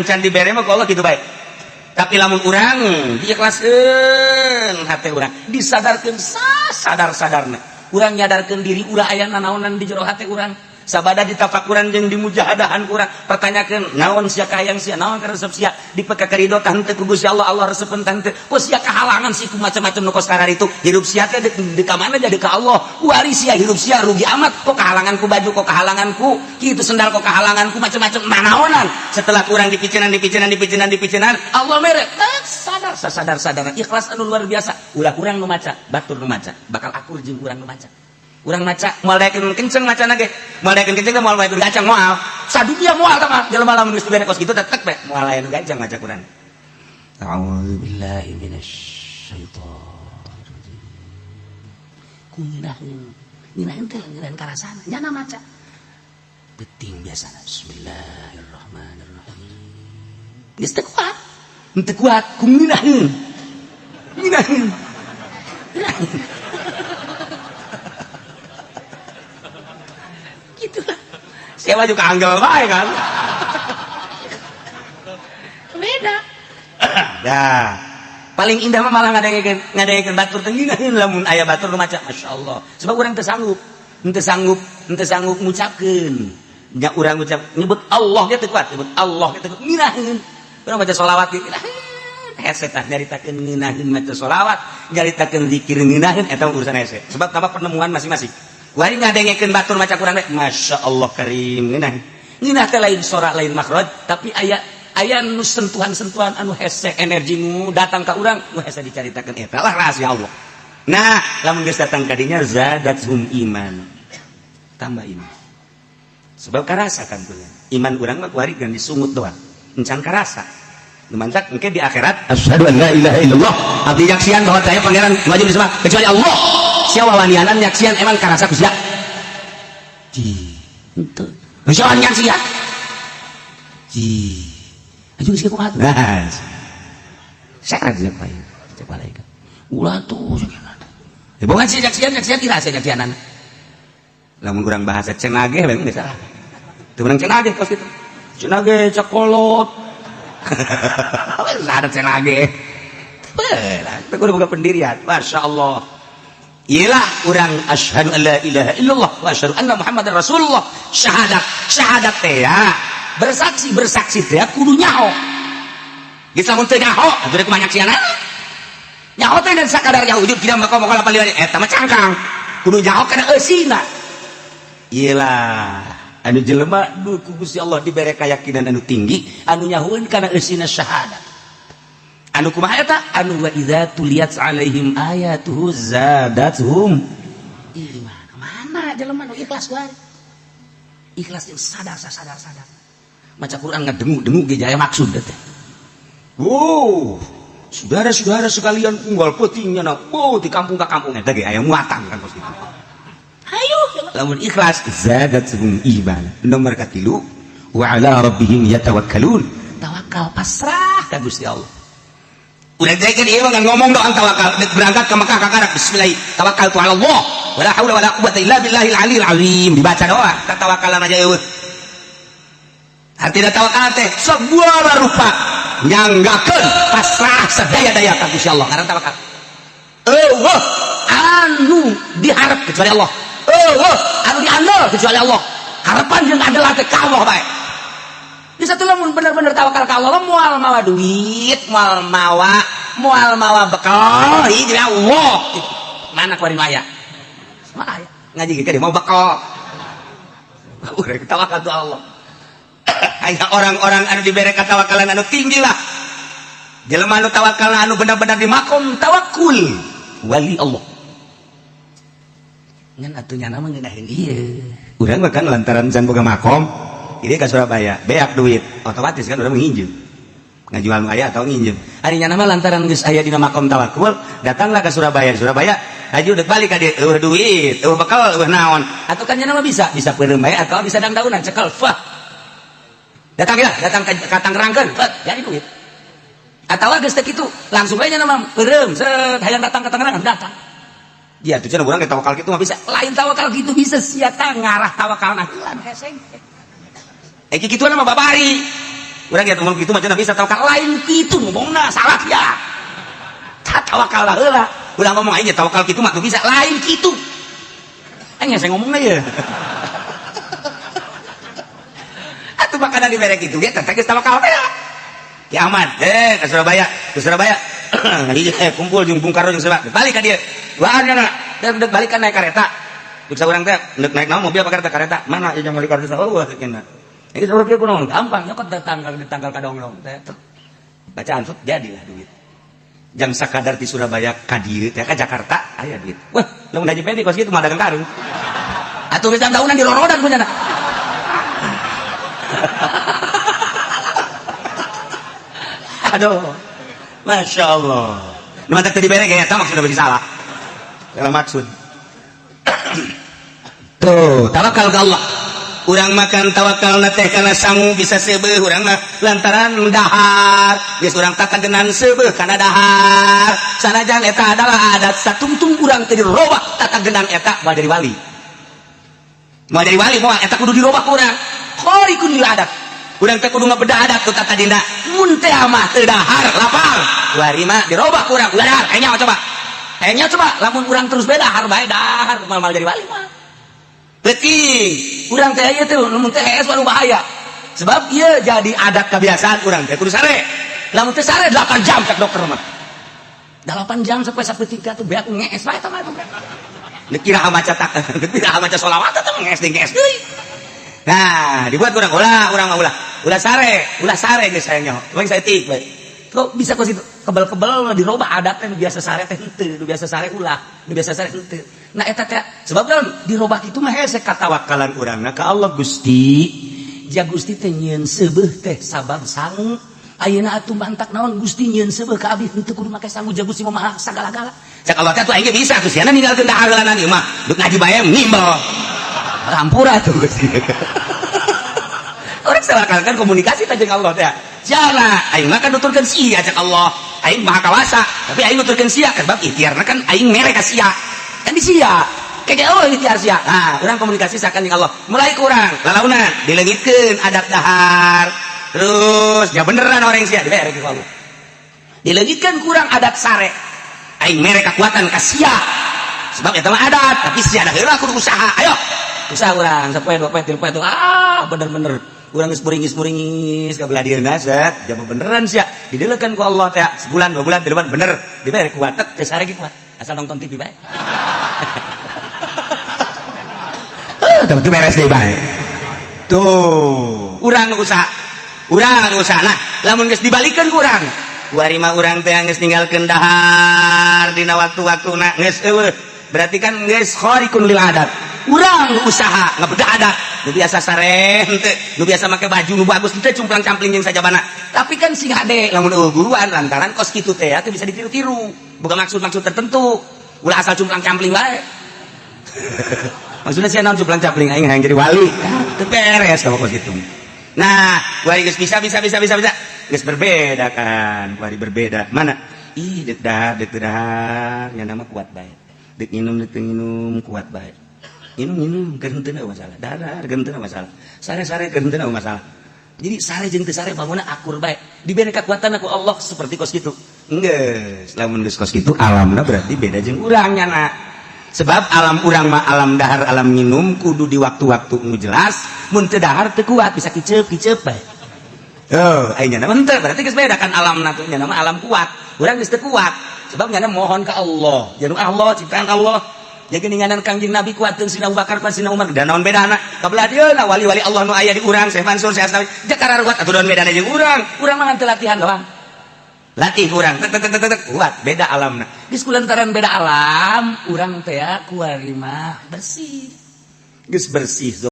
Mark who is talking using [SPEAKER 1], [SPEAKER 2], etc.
[SPEAKER 1] can dibere mah Allah gitu baik. Tapi lamun urang diikhlaskeun hate urang, disadarkeun sadar-sadarna. Urang nyadarkeun diri urang aya nanaonan di jero hate urang. Sabada ditafakuran jeung dimujahadahan urang, pertanyakeun naon sia kahayang sia, naon karesep sia, dipeka karidotan teh ku Gusti Allah, Allah resepkeun teh. Ku sia kahalangan sih ku macam-macam nu kos karar itu. Hirup sia teh di ka mana jadi ka Allah. Wari sia hirup sia rugi amat, kok kahalangan ku baju, kok kahalangan ku kitu sendal, kok kahalangan ku macam-macam nanaonan. Setelah urang dipicinan, Allah mere sadar ikhlas anu luar biasa. Ulah urang nu maca, batur nu maca, bakal akur jeung urang nu maca. Urang maca moal daekeun kenceng macana ge, moal daekeun kenceng moal wae gacang moal sadunya moal tah mah jelema lamun geus beres kos kitu tetek bae moal aya nu gacang maca Quran. A'udzu billahi minasyaitonir rajim. Kuminahin teh ngirain karasana nyana maca penting biasana bismillahirrahmanirrahim geus teu kuat henteu kuat kuminahin gitulah sewa juga anggel baik kan beda dah paling indah mah malah ngadaekeun batur teh nginahin lamun aya batur nu maca masyaallah sebab urang teu sanggup ngucapkeun nya urang ngucap nyebut Allah ge teu kuat nyebut Allah ge teu nginahin urang maca sholawat ge hese tah nyaritakeun nginahin maca sholawat nyaritakeun zikir nginahin eta urusan hese sebab tambah penemuan masing-masing. Wari ngadengekeun batur maca Quran teh masyaallah karim nginah teh lain sora lain makhraj tapi aya nu sentuhan-sentuhan anu hese energi nu datang ka urang nu hese dicaritakeun eta lah rahasia Allah. Nah lamun geus datang ka dinya zadathum iman tambah iman sebab karasa kan tuh iman urang mah kuari gan disungut doang encan karasa lumantak engke di akhirat asyhadu an la ilaha illallah abdi nyaksian bahwa tanya pangeran wajib disembah kecuali Allah. Siapa wanianan nyaksian emang karasa ku sia henteu siapa nyaksian aju geus kuat nah syarat siapa ya coba lagi ulah tuh bukan si nyaksian ira si nyaksianan lamun urang bahasa cenage bae geus salah teu urang cenage kos kitu cenage cakolot ada cenage lah teu kudu boga pendirian masyaallah. Ialah urang asyhadu an la ilaha illallah wa asyhadu anna muhammadar rasulullah syahadat teh ya bersaksi teh kudu nyaho geus lamun teu nyaho atuh rek manyaksian nyaho teh dan sakadar nyaho ujug tidak maka lapalian eta mah cangkang kudu nyaho kana eusina. Ialah anu jelema duh ku Gusti Allah dibere kayakinan anu tinggi anu nyahoeun kana eusina syahadat anu kumaha eta anu wa idza tuliyat alaihim ayatuhu zadatuhum iman. Mana jelema nu ikhlas wae ikhlas jeung sadar maca Quran ngadengu ge jaya maksud teh. Saudara-saudara sekalian unggal peutingnya na di kampung ka kampung eta ge aya muatan kan pos kitu. Hayu lamun ikhlas zadatuhum iman. Nomor katilu wa ala rabbihim yatawakkalun tawakal pasrah ka Gusti Allah. Udah jadi ieu mah ngomong doang tawakal berangkat ke Mekah kakarak bismillah tawakkaltu ala Allah wala haula wala quwwata illa billahil aliyil azim dibaca doang tawakalan aja eueuh. Artina tawakal teh segala rupa nyanggakeun pasrah sadaya-daya ka Gusti Allah karena tawakal. Eueuh anu diharap kecuali Allah. Eueuh anu diandel kecuali Allah. Harapan jeung adalah teh ka Allah bae. Bisa tuh lamun bener-bener tawakal ka Allah moal mawa duit, moal mawa bekal, ieu ya Allah. Mana kuari maya? Maya. Ngaji ge mau bekal. Urang tawakal tu Allah. Hanya orang-orang anu dibere katawakalan anu tinggi lah. Jelema anu tawakal anu benar-benar di makom tawakul wali Allah. Ngan atunya nama ngeunaheun ieu. Urang mah kan lantaran can boga makom ini ke Surabaya, beak duit, otomatis kan udah menginjem, ngajual ayah atau nginjem. Harinya nama lantaran geus aya dina makom tawakul, datanglah ke Surabaya, haji udah balik ka dieu, duit, bekal, naon. Atuh kan nama bisa peureum bae atau bisa dangdaunan cekel, fah. Datang ka Tangerangkeun, jadi duit. Atawa geus teh kitu, langsung aja nama peureum, set hayang datang ke Tangerang, datang. Dia tuh cenah urang ge tawakal kitu mah bisa. Lain tawakal kitu bisa sia tah ngarah tawakalna heulan heseng. Eki kitu nama babari urang ya ngomong kitu macam bisa tawakal lain kitu ngomongna salah ya. Tawakal heula. Ulah ngomong aja tawakal kitu mah tuh bisa lain kitu. Anya saya ngomongna ya. Atuh makanan dibere kitu ge teh geus tawakal teh. Ki Ahmad ke Surabaya. Kumpul jeung Bung Karno jeung sabab. Balik ka dieu. Waana dek balik ka naik kareta. Duk saurang teh naik naon mobil apa kareta? Mana ieu jeung balik kareta eueuh cenah. Ini saurang kieu kunaon gampang nyokot tanggal kadong-dong teh. Bacaan sut jadilah duit. Jam sakadar di Surabaya ka dieu teh ka Jakarta aya duit. Wah, lamun haji pedi kos kitu mah dagang karung. Atuh geus jam daunan di rorodan ku cenah. Aduh, Masya Allah. Nama tak diberi kayak tamak sudah bagi salah. Dalam maksud. Tuh, tawakal ke Allah. Urang makan tawakal teh karena sangu bisa sebeuh urang mah lantaran dahar. Geus urang tatagenan sebeuh kana dahar. Sanajan eta adalah adat satungtung urang teu dirobah tatagenan eta moal dari wali. Moal dari wali moal eta kudu dirobah ku urang. Khariqun lil adat. Urang teh kudu ngabedah adat ku tata dina mun teh mah teu dahar lapar wari mah dirobah ku urang ulah dahar kayaknya coba lamun urang terus beda dahar bae dahar mal jadi wali mah penting urang teh ieu teh mun teh es baru bahaya sebab ieu jadi adat kebiasaan urang teh kudu sare lamun teh sare 8 jam cek dokter mah 8 jam sampai sapetika tuh beak ngees bae tah mah dikira maca tak dikira maca sholawat teh ngees deui. Nah, dibuat ulah sare geus sayangnya. Cuman saya tik bae. Kok bisa kok situ kebal-kebal dirobah adatnya nu biasa sare teh henteu, nu biasa sare ulah, nu biasa sare henteu. Nah eta teh sebab naon dirobah kitu mah hese katawakalan urangna ka Allah Gusti. Ja Gusti teh nyieun seubeuh teh sabab sangu. Ayeuna atuh mantak naon Gusti nyieun seubeuh ka abdi henteu kudu make sangu ja Gusti mah sagala-gala. Cak Allah teh atuh aing bisa tuh siana ninggalkeun dahareulanan ieu mah. Duk ngaji bae nimbal. Rampura tuh Gusti. Orang silakan komunikasi tajeng Allah teh. Jana aing mah kan nuturkeun sia cak Allah. Aing maha kawasa, tapi aing nuturkeun sia sebab ikhtiarna kan aing mere ka sia. Kan di sia. Kaya Allah ikhtiar sia. Nah, urang komunikasi sakan jeung Allah. Mulai kurang lalauna dileungitkeun adab dahar. Terus ya beneran orang sia dibere ku Allah. Dileungitkeun kurang adat sare. Aing mere kakuatan ka sia. Sebab eta mah adat, tapi sia da heula kudu usaha. Ayo. Usaha urang sapoe 2 poe 3 poe tuh bener-bener urang geus muringis ka belah dieuna set jam beneran sia didelekeun ku Allah teh sebulan 2 bulan 3 bulan bener dibere kuat teh sare kuat asal nonton TV bae. Tah teu beres deui bae. Tuh, urang usaha. Nah, lamun geus dibalikeun ku urang. Kuari mah urang teh geus ninggalkeun dahar dina waktu-waktuna geus eueuh. Berarti kan geus khariqun lil adat. Urang usaha ngabedah adat nu biasa sare henteu nu biasa make baju nu bagus teh cumplang-campling jeung sajabana tapi kan sing hade lamun guruan lantaran kos kitu teh teu bisa ditiru-tiru bukan maksud tertentu ulah asal cumplang-campling bae maksudnya sia naon cumplang-campling aing hayang jadi wali teu beres kos kitu. Nah kuari geus bisa geus berbeda kan kuari berbeda mana ih deuk dahar nya nama kuat bae deuk nginum kuat bae minum keur henteu masalah dahar keur henteu masalah sare-sare keur henteu masalah jadi sare jeung teu sare bangunna akur bae dibere kekuatan ku Allah seperti kos kitu geus lamun geus kos kitu alamna berarti beda jeung urang nyana sebab alam urang mah alam dahar alam minum kudu di waktu-waktu nu jelas mun teu dahar teu kuat bisa kiceup bae oh aya nyana henteu berarti geus beda kan alamna teh nyana mah alam kuat urang geus teu kuat sebab nyana mohon ka Allah jeung Allah ciptaan Allah jadi ninganan Kangjeng Nabi kuateun Sina Abu Bakar kuat Sina Umar da naon bedana kabelah dieuna wali-wali Allah nu aya di urang Syekh Mansur Syekh Asnawi jakara kuat atuh naon bedana jeung urang mah teu latihan doang latih urang kuat beda alamna geus kulantaran beda alam urang teh kuari mah bersih geus bersih